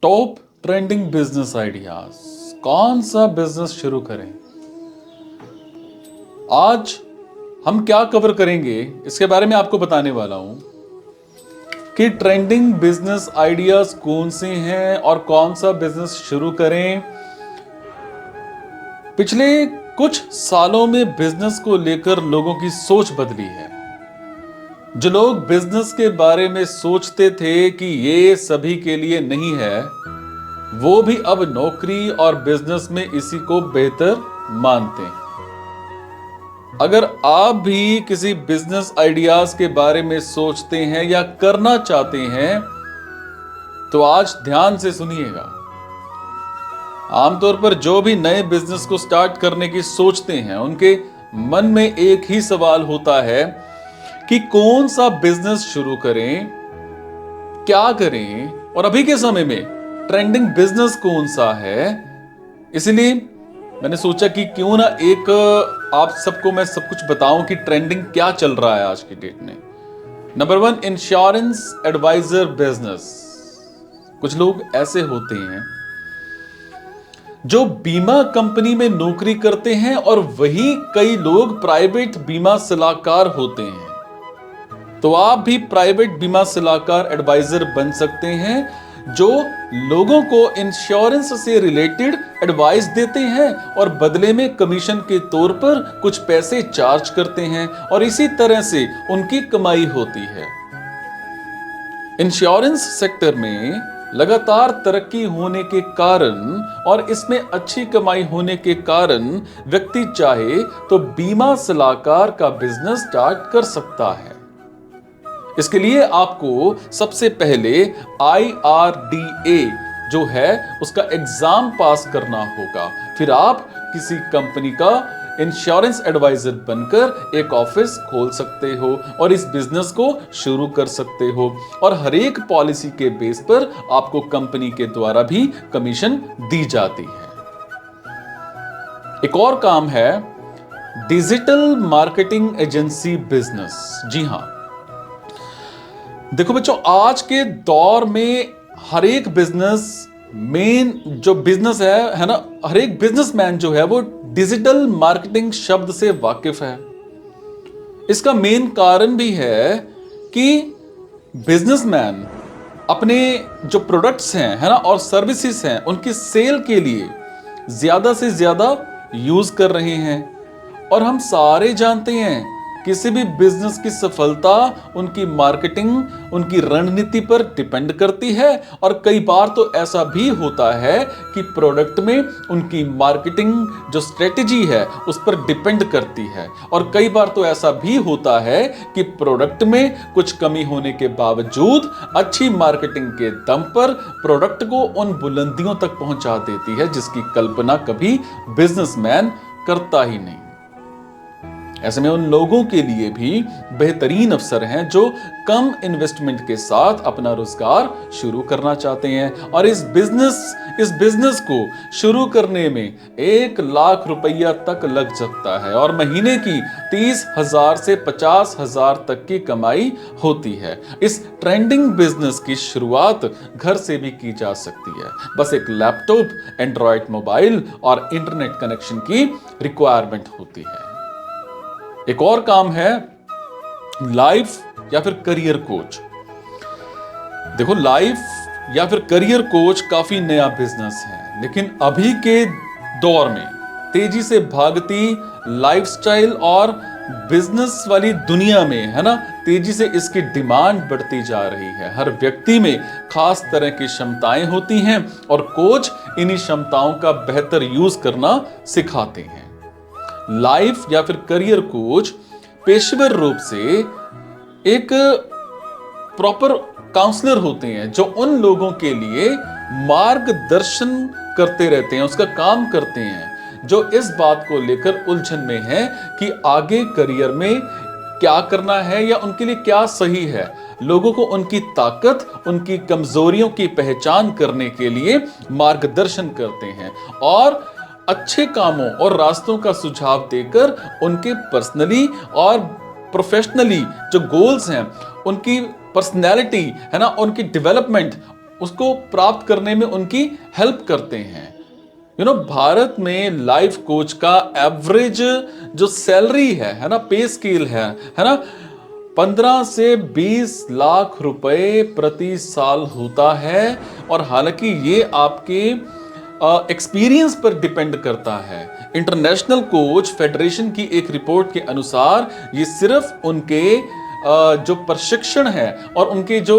Top trending business ideas, कौन सा business शुरू करें। आज हम क्या कवर करेंगे इसके बारे में आपको बताने वाला हूं कि ट्रेंडिंग बिजनेस आइडियाज कौन से हैं और कौन सा बिजनेस शुरू करें। पिछले कुछ सालों में बिजनेस को लेकर लोगों की सोच बदली है। जो लोग बिजनेस के बारे में सोचते थे कि ये सभी के लिए नहीं है, वो भी अब नौकरी और बिजनेस में इसी को बेहतर मानते हैं। अगर आप भी किसी बिजनेस आइडियाज के बारे में सोचते हैं या करना चाहते हैं तो आज ध्यान से सुनिएगा। आमतौर पर जो भी नए बिजनेस को स्टार्ट करने की सोचते हैं, उनके मन में एक ही सवाल होता है कि कौन सा बिजनेस शुरू करें, क्या करें और अभी के समय में ट्रेंडिंग बिजनेस कौन सा है। इसलिए मैंने सोचा कि क्यों ना एक आप सबको मैं सब कुछ बताऊं कि ट्रेंडिंग क्या चल रहा है आज की डेट में। Number 1, insurance advisor business. कुछ लोग ऐसे होते हैं जो बीमा कंपनी में नौकरी करते हैं और वही कई लोग प्राइवेट बीमा सलाहकार होते हैं। तो आप भी प्राइवेट बीमा सलाहकार एडवाइजर बन सकते हैं, जो लोगों को इंश्योरेंस से रिलेटेड एडवाइस देते हैं और बदले में कमीशन के तौर पर कुछ पैसे चार्ज करते हैं और इसी तरह से उनकी कमाई होती है। इंश्योरेंस सेक्टर में लगातार तरक्की होने के कारण और इसमें अच्छी कमाई होने के कारण व्यक्ति चाहे तो बीमा सलाहकार का बिजनेस स्टार्ट कर सकता है। इसके लिए आपको सबसे पहले IRDA जो है उसका एग्जाम पास करना होगा। फिर आप किसी कंपनी का इंश्योरेंस एडवाइजर बनकर एक ऑफिस खोल सकते हो और इस बिजनेस को शुरू कर सकते हो और हर एक पॉलिसी के बेस पर आपको कंपनी के द्वारा भी कमीशन दी जाती है। एक और काम है डिजिटल मार्केटिंग एजेंसी बिजनेस। जी हां, देखो बच्चों, आज के दौर में हर एक बिजनेस मेन जो बिजनेस है ना, हर एक बिजनेसमैन जो है वो डिजिटल मार्केटिंग शब्द से वाकिफ है। इसका मेन कारण भी है कि बिजनेसमैन अपने जो प्रोडक्ट्स हैं है ना और सर्विसेज हैं उनकी सेल के लिए ज्यादा से ज्यादा यूज कर रहे हैं। और हम सारे जानते हैं किसी भी बिजनेस की सफलता उनकी मार्केटिंग, उनकी रणनीति पर डिपेंड करती है। और कई बार तो ऐसा भी होता है कि प्रोडक्ट में उनकी मार्केटिंग जो स्ट्रेटेजी है उस पर डिपेंड करती है। और कई बार तो ऐसा भी होता है कि प्रोडक्ट में कुछ कमी होने के बावजूद अच्छी मार्केटिंग के दम पर प्रोडक्ट को उन बुलंदियों तक पहुंचा देती है जिसकी कल्पना कभी बिजनेसमैन करता ही नहीं। ऐसे में उन लोगों के लिए भी बेहतरीन अवसर हैं जो कम इन्वेस्टमेंट के साथ अपना रोजगार शुरू करना चाहते हैं। और इस बिजनेस को शुरू करने में 1 लाख रुपया तक लग सकता है और महीने की 30,000 से 50,000 तक की कमाई होती है। इस ट्रेंडिंग बिजनेस की शुरुआत घर से भी की जा सकती है। बस एक लैपटॉप, एंड्रॉयड मोबाइल और इंटरनेट कनेक्शन की रिक्वायरमेंट होती है। एक और काम है लाइफ या फिर करियर कोच। देखो, लाइफ या फिर करियर कोच काफी नया बिजनेस है, लेकिन अभी के दौर में तेजी से भागती लाइफस्टाइल और बिजनेस वाली दुनिया में है ना, तेजी से इसकी डिमांड बढ़ती जा रही है। हर व्यक्ति में खास तरह की क्षमताएं होती हैं और कोच इन्हीं क्षमताओं का बेहतर यूज करना सिखाते हैं। लाइफ या फिर करियर कोच पेशेवर रूप से एक प्रॉपर काउंसलर होते हैं जो उन लोगों के लिए मार्गदर्शन करते रहते हैं, उसका काम करते हैं जो इस बात को लेकर उलझन में है कि आगे करियर में क्या करना है या उनके लिए क्या सही है। लोगों को उनकी ताकत, उनकी कमजोरियों की पहचान करने के लिए मार्गदर्शन करते हैं और अच्छे कामों और रास्तों का सुझाव देकर उनके पर्सनली और प्रोफेशनली जो गोल्स हैं, उनकी पर्सनैलिटी है ना, उनकी डेवलपमेंट उसको प्राप्त करने में उनकी हेल्प करते हैं। भारत में लाइफ कोच का एवरेज जो सैलरी है ना, पे स्केल है ना, 15 से 20 लाख रुपए प्रति साल होता है। और हालांकि ये आपके एक्सपीरियंस पर डिपेंड करता है। इंटरनेशनल कोच फेडरेशन की एक रिपोर्ट के अनुसार ये सिर्फ उनके जो प्रशिक्षण है और उनके जो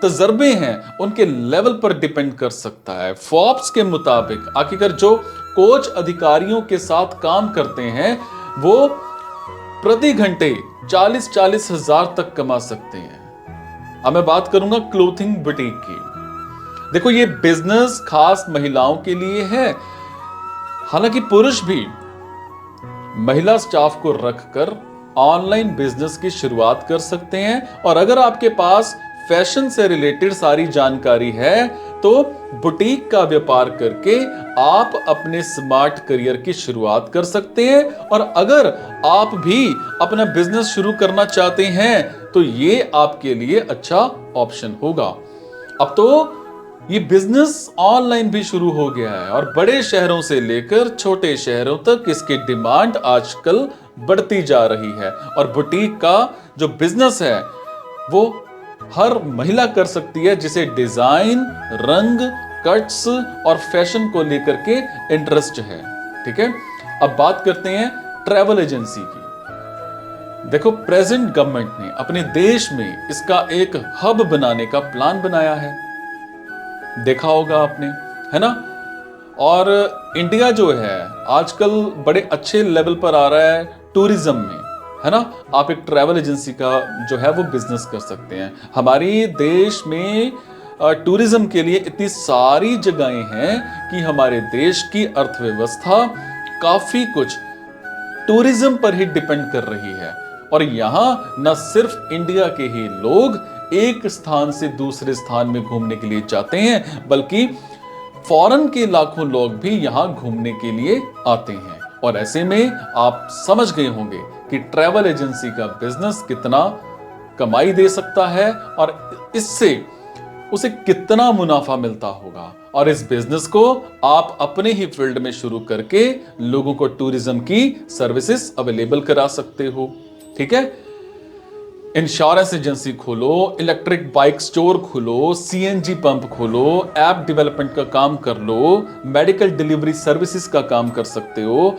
तजर्बे हैं उनके लेवल पर डिपेंड कर सकता है। फोर्ब्स के मुताबिक आखिरकार जो कोच अधिकारियों के साथ काम करते हैं वो प्रति घंटे 40-40 हजार तक कमा सकते हैं। अब मैं बात करूंगा क्लोथिंग बुटीक की। देखो, ये बिजनेस खास महिलाओं के लिए है। हालांकि पुरुष भी महिला स्टाफ को रखकर ऑनलाइन बिजनेस की शुरुआत कर सकते हैं। और अगर आपके पास फैशन से रिलेटेड सारी जानकारी है तो बुटीक का व्यापार करके आप अपने स्मार्ट करियर की शुरुआत कर सकते हैं। और अगर आप भी अपना बिजनेस शुरू करना चाहते हैं तो ये आपके लिए अच्छा ऑप्शन होगा। अब तो ये बिजनेस ऑनलाइन भी शुरू हो गया है और बड़े शहरों से लेकर छोटे शहरों तक इसकी डिमांड आजकल बढ़ती जा रही है। और बुटीक का जो बिजनेस है वो हर महिला कर सकती है जिसे डिजाइन, रंग, कट्स और फैशन को लेकर के इंटरेस्ट है। ठीक है, अब बात करते हैं ट्रैवल एजेंसी की। देखो, प्रेजेंट गवर्नमेंट ने अपने देश में इसका एक हब बनाने का प्लान बनाया है, देखा होगा आपने, है ना। और इंडिया जो है आजकल बड़े अच्छे लेवल पर आ रहा है टूरिज्म में, है ना। आप एक ट्रैवल एजेंसी का जो है वो बिजनेस कर सकते हैं। हमारे देश में टूरिज्म के लिए इतनी सारी जगहें हैं कि हमारे देश की अर्थव्यवस्था काफी कुछ टूरिज्म पर ही डिपेंड कर रही है। और यहां न सिर्फ इंडिया के ही लोग एक स्थान से दूसरे स्थान में घूमने के लिए जाते हैं, बल्कि फॉरेन के लाखों लोग भी यहां घूमने के लिए आते हैं। और ऐसे में आप समझ गए होंगे कि ट्रैवल एजेंसी का बिजनेस कितना कमाई दे सकता है और इससे उसे कितना मुनाफा मिलता होगा। और इस बिजनेस को आप अपने ही फील्ड में शुरू करके लोगों को टूरिज्म की सर्विसेज अवेलेबल करा सकते हो। ठीक है, इंश्योरेंस एजेंसी खोलो, इलेक्ट्रिक बाइक स्टोर खोलो, सीएनजी पंप खोलो, ऐप डेवलपमेंट का काम कर लो, मेडिकल डिलीवरी सर्विसेज का काम कर सकते हो,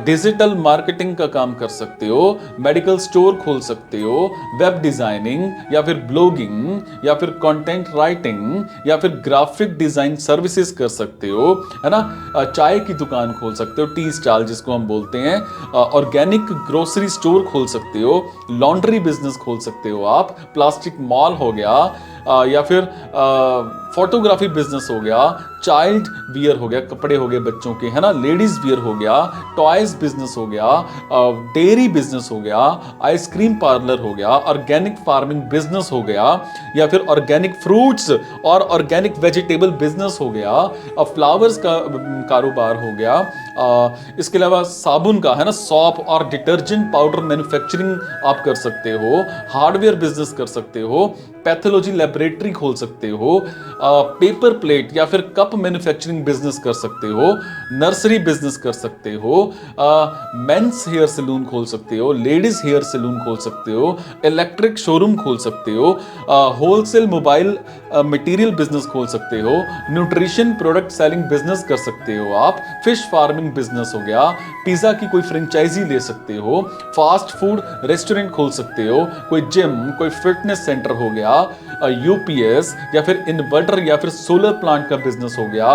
डिजिटल मार्केटिंग का काम कर सकते हो, मेडिकल स्टोर खोल सकते हो, वेब डिजाइनिंग या फिर ब्लॉगिंग या फिर कंटेंट राइटिंग या फिर ग्राफिक डिजाइन सर्विसेज कर सकते हो, है ना। चाय की दुकान खोल सकते हो, टी स्टॉल जिसको हम बोलते हैं, ऑर्गेनिक ग्रोसरी स्टोर खोल सकते हो, लॉन्ड्री बिजनेस खोल सकते हो आप, प्लास्टिक मॉल हो गया या फिर फोटोग्राफी बिजनेस हो गया, चाइल्ड वियर हो गया, कपड़े हो गए बच्चों के, है ना, लेडीज वियर हो गया, टॉयज बिजनेस हो गया, डेयरी बिजनेस हो गया, आइसक्रीम पार्लर हो गया, ऑर्गेनिक फार्मिंग बिजनेस हो गया या फिर ऑर्गेनिक फ्रूट्स और ऑर्गेनिक वेजिटेबल बिजनेस हो गया, फ्लावर्स का कारोबार हो गया, इसके अलावा साबुन का, है ना, सॉप और डिटर्जेंट पाउडर मैन्युफैक्चरिंग आप कर सकते हो, हार्डवेयर बिजनेस कर सकते हो, पैथोलॉजी लेबोरेटरी खोल सकते हो, पेपर प्लेट या फिर कप मैन्युफैक्चरिंग बिजनेस कर सकते हो, नर्सरी बिजनेस कर सकते हो, मेंस हेयर सैलून खोल सकते हो, लेडीज हेयर सैलून खोल सकते हो, इलेक्ट्रिक शोरूम खोल सकते हो, होलसेल मोबाइल मटेरियल बिजनेस खोल सकते हो, न्यूट्रिशन प्रोडक्ट सेलिंग बिजनेस कर सकते हो आप, फिश फार्मिंग बिजनेस हो गया, पिज्जा की कोई फ्रेंचाइजी ले सकते हो, फास्ट फूड रेस्टोरेंट खोल सकते हो, कोई जिम, कोई फिटनेस सेंटर हो गया, यूपीएस या फिर इन्वर्टर या फिर सोलर प्लांट का बिजनेस हो गया,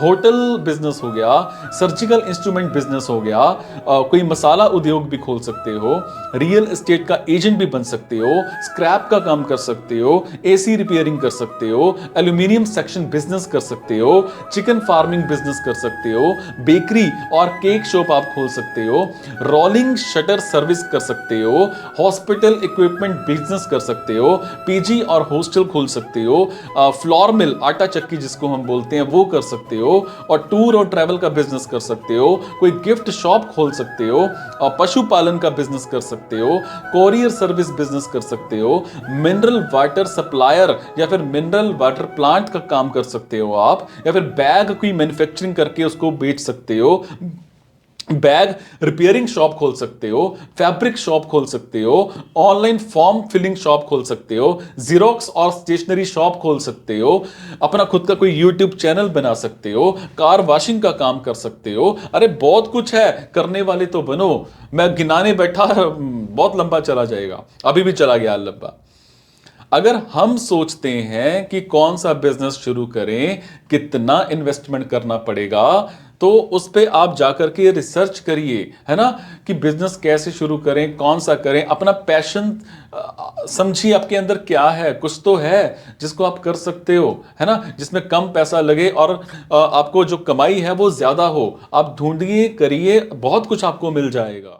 होटल बिजनेस हो गया, सर्जिकल इंस्ट्रूमेंट बिजनेस हो गया, कोई मसाला उद्योग भी खोल सकते हो, रियल एस्टेट का एजेंट भी बन सकते हो, स्क्रैप का काम कर सकते हो, एसी रिपेयरिंग कर सकते हो, एल्यूमिनियम सेक्शन बिजनेस कर सकते हो, चिकन फार्मिंग बिजनेस कर सकते हो, बेकरी और केक शॉप आप खोल सकते हो, रोलिंग शटर सर्विस कर सकते हो, हॉस्पिटल इक्विपमेंट बिजनेस कर सकते हो, पीजी और हॉस्टल खोल सकते हो, फ्लोर मिल, आटा चक्की जिसको हम बोलते हैं, वो कर सकते हो, और टूर और ट्रैवल का बिजनेस कर सकते हो, कोई गिफ्ट शॉप खोल सकते हो, पशुपालन का बिजनेस कर सकते हो, कोरियर सर्विस बिजनेस कर सकते हो, मिनरल वाटर सप्लायर या फिर मिनरल वाटर प्लांट का काम कर सकते हो आप, या फिर बैग की मैन्युफैक्चरिंग करके उसको बेच सकते हो, बैग रिपेयरिंग शॉप खोल सकते हो, फैब्रिक शॉप खोल सकते हो, ऑनलाइन फॉर्म फिलिंग शॉप खोल सकते हो, जीरोक्स और स्टेशनरी शॉप खोल सकते हो, अपना खुद का कोई यूट्यूब चैनल बना सकते हो, कार वॉशिंग का काम कर सकते हो। अरे बहुत कुछ है, करने वाले तो बनो। मैं गिनाने बैठा बहुत लंबा चला जाएगा, अभी भी चला गया लंबा। अगर हम सोचते हैं कि कौन सा बिजनेस शुरू करें, कितना इन्वेस्टमेंट करना पड़ेगा, तो उस पे आप जाकर के रिसर्च करिए, है ना, कि बिजनेस कैसे शुरू करें, कौन सा करें। अपना पैशन समझिए, आपके अंदर क्या है, कुछ तो है जिसको आप कर सकते हो, है ना, जिसमें कम पैसा लगे और आपको जो कमाई है वो ज्यादा हो। आप ढूंढिए, करिए, बहुत कुछ आपको मिल जाएगा।